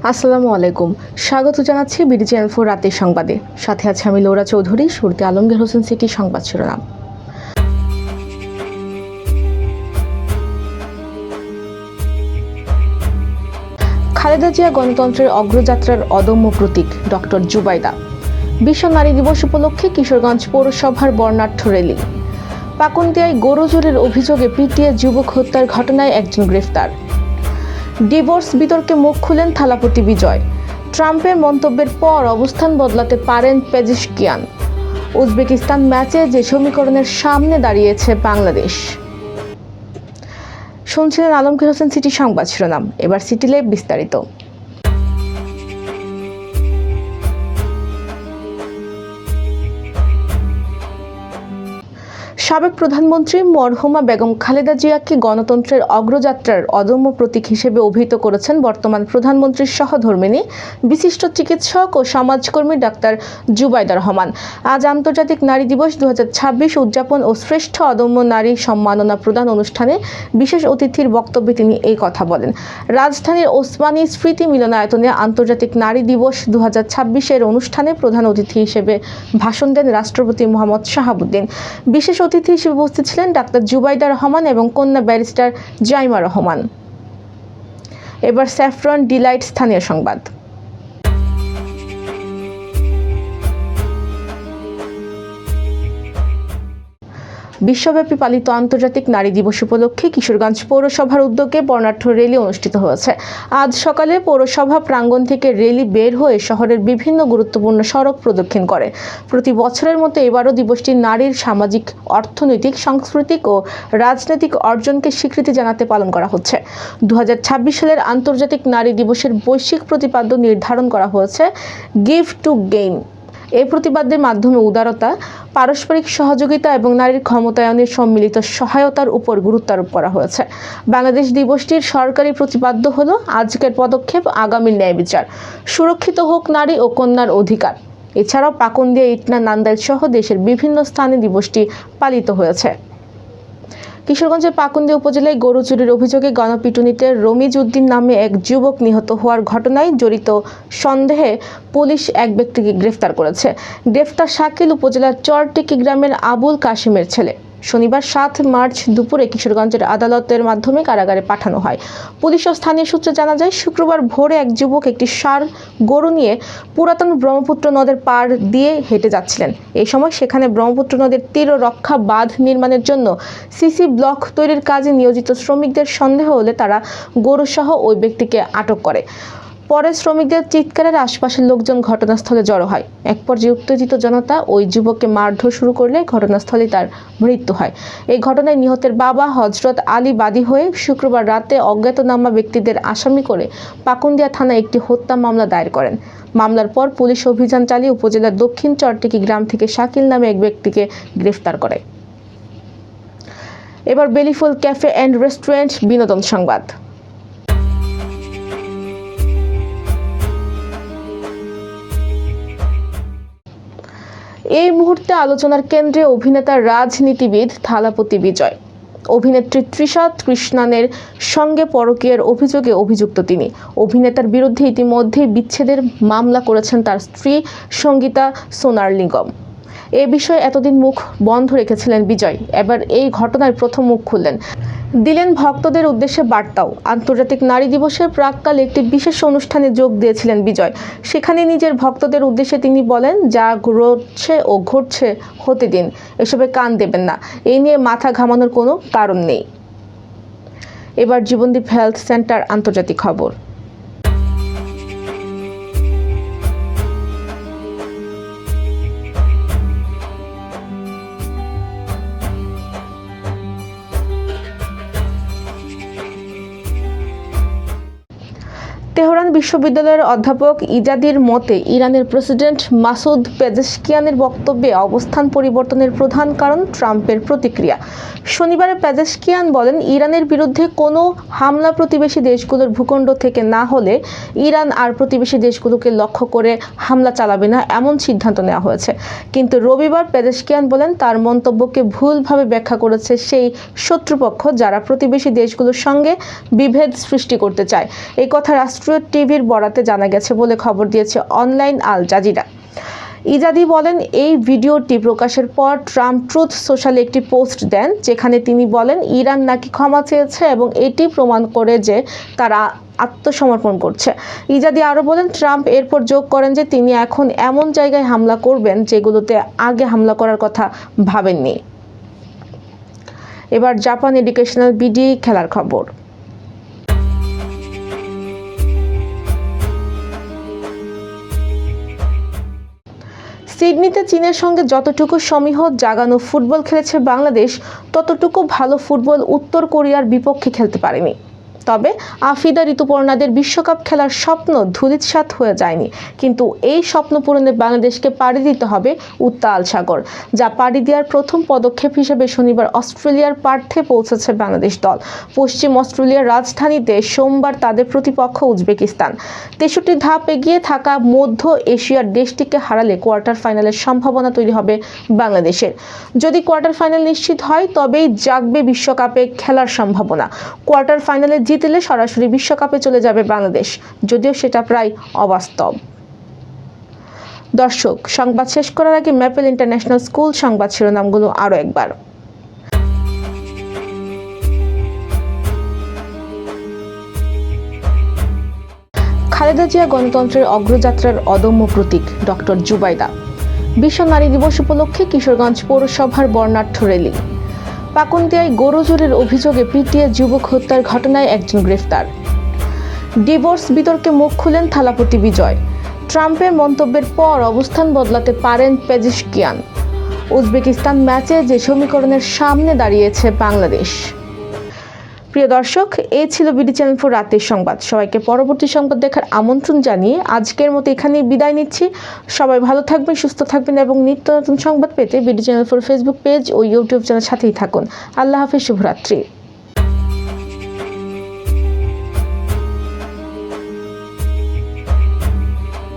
আসসালামু আলাইকুম। স্বাগত জানাচ্ছি বিডি চ্যানেল 4 রাতের সংবাদে। সাথে আছে আমি লৌরা চৌধুরী। শুরুতে আলমগীর হোসেন সিটি সংবাদ শিরোনাম। খালেদা জিয়া গণতন্ত্রের অগ্রযাত্রার অদম্য প্রতীক ডক্টর জুবাইদা। বিশ্ব নারী দিবস উপলক্ষে কিশোরগঞ্জ পৌরসভার বর্ণাঢ্য র্যালি। পাকুন্দিয়ায় গরু চুরির অভিযোগে পিটিয়ে যুবক হত্যার ঘটনায় একজন গ্রেফতার। ডিভোর্স বিতর্কে মুখ খুলেন থালাপতি বিজয়। ট্রাম্পের মন্তব্যের পর অবস্থান বদলাতে পারেন পেজেশকিয়ান। উজবেকিস্তান ম্যাচে যে সমীকরণের সামনে দাঁড়িয়েছে বাংলাদেশ। শুনছিলেন আলমগীর হোসেন সিটি সংবাদ শিরোনাম। এবার সিটি লাইভ বিস্তারিত। সাবেক প্রধানমন্ত্রী মরহুমা বেগম খালেদা জিয়াকে গণতন্ত্রের অগ্রযাত্রার অদম্য প্রতীক হিসেবে অভিহিত করেছেন বর্তমান প্রধানমন্ত্রীর সহধর্মিণী বিশিষ্ট চিকিৎসক ও সমাজকর্মী ডাক্তার জুবাইদা রহমান। আজ আন্তর্জাতিক নারী দিবস 2026 উদযাপন ও শ্রেষ্ঠ অদম্য নারী সম্মাননা প্রদান অনুষ্ঠানে বিশেষ অতিথির বক্তব্যে তিনি এই কথা বলেন। রাজধানীর ওসমানী স্মৃতি মিলনায়তনে আন্তর্জাতিক নারী দিবস 2026-এর অনুষ্ঠানে প্রধান অতিথি হিসেবে ভাষণ দেন রাষ্ট্রপতি মোহাম্মদ শাহাবুদ্দিন। বিশেষ অতিথি হিসেবে উপস্থিত ছিলেন ডাক্তার জুবাইদা রহমান এবং কন্যা ব্যারিস্টার জাইমা রহমান। এবার স্যাফরন ডিলাইট স্থানীয় সংবাদ। বিশ্বব্যাপী পালিত আন্তর্জাতিক নারী দিবস উপলক্ষে কিশোরগঞ্জ পৌরসভার উদ্যোগে বর্ণাঢ্য র্যালি অনুষ্ঠিত হয়েছে। আজ সকালে পৌরসভা প্রাঙ্গণ থেকে র্যালি বের হয়ে শহরের বিভিন্ন গুরুত্বপূর্ণ সড়ক প্রদক্ষিণ করে। প্রতি বছরের মতো এবারও দিবসটি নারীর সামাজিক, অর্থনৈতিক, সাংস্কৃতিক ও রাজনৈতিক অর্জনকে স্বীকৃতি জানাতে পালন করা হচ্ছে। 2026 সালের আন্তর্জাতিক নারী দিবসের বৈশ্বিক প্রতিপাদ্য নির্ধারণ করা হয়েছে গিভ টু গেইন। এই প্রতিবাদের মাধ্যমে উদারতা, পারস্পরিক সহযোগিতা এবং নারীর ক্ষমতায়নের সম্মিলিত সহায়তার উপর গুরুত্ব আরোপ করা হয়েছে। বাংলাদেশ দিবসটির সরকারি প্রতিপাদ্য হল আজকের পদক্ষেপ আগামীর ন্যায় বিচার, সুরক্ষিত হোক নারী ও কন্যার অধিকার। এছাড়াও পাকুন্দিয়া, ইটনা, নান্দাইল সহ দেশের বিভিন্ন স্থানে দিবসটি পালিত হয়েছে। কিশোরগঞ্জের পাকুন্দিয়া উপজেলায় গরু চুরির অভিযোগে গণপিটুনিতে রমিজ উদ্দিন নামে এক যুবক নিহত হওয়ার ঘটনায় জড়িত সন্দেহে পুলিশ এক ব্যক্তিকে গ্রেফতার করেছে। গ্রেফতার শাকিল উপজেলার চরটিকি গ্রামের আবুল কাশিমের ছেলে। শনিবার 7 মার্চ দুপুরে কিশোরগঞ্জের আদালতের মাধ্যমে কারাগারে পাঠানো হয়। পুলিশ ও স্থানীয় সূত্রে জানা যায়, শুক্রবার ভোরে এক যুবক একটি ষাঁড় গরু নিয়ে পুরাতন ব্রহ্মপুত্র নদের পাড় দিয়ে হেঁটে যাচ্ছিলেন। এই সময় সেখানে ব্রহ্মপুত্র নদের তীর রক্ষা বাঁধ নির্মাণের জন্য সিসি ব্লক তৈরির কাজে নিয়োজিত শ্রমিকদের সন্দেহ হলে তারা গরুসহ ওই ব্যক্তিকে আটক করে। পরে শ্রমিকদের চিৎকারের আশপাশের লোকজন ঘটনাস্থলে জড়ো হয়। এক পর্যায়ে উত্তেজিত জনতা ওই যুবককে মারধর শুরু করলে ঘটনাস্থলেই তার মৃত্যু হয়। এই ঘটনায় নিহতের বাবা হযরত আলী বাদী হয়ে শুক্রবার রাতে অজ্ঞাতনামা ব্যক্তিদের আসামি করে পাকুন্দিয়া থানায় একটি হত্যা মামলা দায়ের করেন। মামলার পর পুলিশ অভিযান চালিয়ে উপজেলার দক্ষিণ চরটিকি গ্রাম থেকে শাকিল নামে এক ব্যক্তিকে গ্রেফতার করে। এবার বেলিফুল ক্যাফে অ্যান্ড রেস্টুরেন্ট বিনোদন সংবাদ। এই মুহূর্তে আলোচনার কেন্দ্রে অভিনেতা, রাজনীতিবিদ থালাপতি বিজয়। অভিনেত্রী তৃষা কৃষ্ণানের সঙ্গে পরকীয়ার অভিযোগে অভিযুক্ত তিনি। অভিনেতার বিরুদ্ধে ইতিমধ্যে বিচ্ছেদের মামলা করেছেন তার স্ত্রী সঙ্গীতা সোনারলিঙ্গম। এ বিষয়ে এতদিন মুখ বন্ধ রেখেছিলেন বিজয়। এবার এই ঘটনায় প্রথম মুখ খুললেন, দিলেন ভক্তদের উদ্দেশ্যে বার্তাও। আন্তর্জাতিক নারী দিবসের প্রাক্কালে একটি বিশেষ অনুষ্ঠানে যোগ দিয়েছিলেন বিজয়। সেখানে নিজের ভক্তদের উদ্দেশ্যে তিনি বলেন, যা ঘটছে ও ঘটছে হতে দিন, এসবে কান দেবেন না, এই নিয়ে মাথা ঘামানোর কোনো কারণ নেই। এবার জীবনদীপ হেলথ সেন্টার আন্তর্জাতিক খবর। তেহরান বিশ্ববিদ্যালয়ের অধ্যাপক ইজাদির মতে, ইরানের প্রেসিডেন্ট মাসুদ পেজেশকিয়ানের বক্তব্যে অবস্থান পরিবর্তনের প্রধান কারণ ট্রাম্পের প্রতিক্রিয়া। শনিবার পেজেশকিয়ান বলেন, ইরানের বিরুদ্ধে কোনো হামলা প্রতিবেশী দেশগুলোর ভূখণ্ড থেকে না হলে ইরান আর প্রতিবেশী দেশগুলোকে লক্ষ্য করে হামলা চালাবে না, এমন সিদ্ধান্ত নেওয়া হয়েছে। কিন্তু রবিবার পেজেশকিয়ান বলেন, তার মন্তব্যকে ভুলভাবে ব্যাখ্যা করেছে সেই শত্রুপক্ষ যারা প্রতিবেশী দেশগুলোর সঙ্গে বিভেদ সৃষ্টি করতে চায়। এই কথা রাষ্ট্রীয় টিভি টিভির বরাতে জানা গেছে বলে খবর দিয়েছে অনলাইন আল জাজিরা। ইজাদি বলেন, এই ভিডিওটি প্রকাশের পর ট্রাম্প ট্রুথ সোশ্যালে একটি পোস্ট দেন, যেখানে তিনি বলেন ইরান নাকি ক্ষমা চেয়েছে এবং এটি প্রমাণ করে যে তারা আত্মসমর্পণ করছে। ইজাদি আরও বলেন, ট্রাম্প এরপর যোগ করেন যে তিনি এখন এমন জায়গায় হামলা করবেন যেগুলোতে আগে হামলা করার কথা ভাবেননি। এবার জাপান এডুকেশনাল বিডি খেলার খবর। সিডনিতে চীনের সঙ্গে যতটুকু সমীহ জাগানো ফুটবল খেলেছে বাংলাদেশ, ততটুকু ভালো ফুটবল উত্তর কোরিয়ার বিপক্ষে খেলতে পারেনি। তবে আফিদা ঋতুপর্ণাদের বিশ্বকাপ খেলার স্বপ্ন ধূলিসাৎ হয়ে যায়নি, কিন্তু এই স্বপ্ন পূরণে বাংলাদেশকে পাড়ি দিতে হবে উত্তাল সাগর। যা পাড়ি দেওয়ার প্রথম পদক্ষেপ হিসেবে শনিবার অস্ট্রেলিয়ার পার্থে পৌঁছেছে বাংলাদেশ দল। পশ্চিম অস্ট্রেলিয়ার রাজধানীতে সোমবার তাদের প্রতিপক্ষ উজবেকিস্তান। 63 ধাপ এগিয়ে থাকা মধ্য এশিয়ার দেশটিকে হারালে কোয়ার্টার ফাইনালের সম্ভাবনা তৈরি হবে বাংলাদেশের। যদি কোয়ার্টার ফাইনাল নিশ্চিত হয়, তবেই জাগবে বিশ্বকাপে খেলার সম্ভাবনা। কোয়ার্টার ফাইনালে জিতলে সরাসরি বিশ্বকাপে চলে যাবে বাংলাদেশ, যদিও সেটা প্রায় অবাস্তব। দর্শক, সংবাদ শেষ করার আগে ম্যাপেল ইন্টারন্যাশনাল স্কুল সংবাদ শিরোনামগুলো আরও একবার। খালেদা জিয়া গণতন্ত্রের অগ্রযাত্রার অদম্য প্রতীক ডক্টর জুবাইদা। বিশ্ব নারী দিবস উপলক্ষে কিশোরগঞ্জ পৌরসভার বর্ণাঢ্য র্যালি। পাকুন্দিয়ায় গরু চোরের অভিযোগে পিটিয়ে যুবক হত্যার ঘটনায় একজন গ্রেফতার। ডিভোর্স বিতর্কে মুখ খুলেন থালাপতি বিজয়। ট্রাম্পের মন্তব্যের পর অবস্থান বদলাতে পারেন পেজিশকিয়ান। উজবেকিস্তান ম্যাচে যে সমীকরণের সামনে দাঁড়িয়েছে বাংলাদেশ। প্রিয় দর্শক, এই ছিল বিডি চ্যানেল 4 রাতের সংবাদ। সবাইকে পরবর্তী সংবাদ দেখার আমন্ত্রণ জানিয়ে আজকের মতো এখানেই বিদায় নিচ্ছি। সবাই ভালো থাকবেন, সুস্থ থাকবেন এবং নিত্য নতুন সংবাদ পেতে বিডি চ্যানেল 4 ফেসবুক পেজ ও ইউটিউব চ্যানেল সাথেই থাকুন। আল্লাহ হাফেজ, শুভরাত্রি।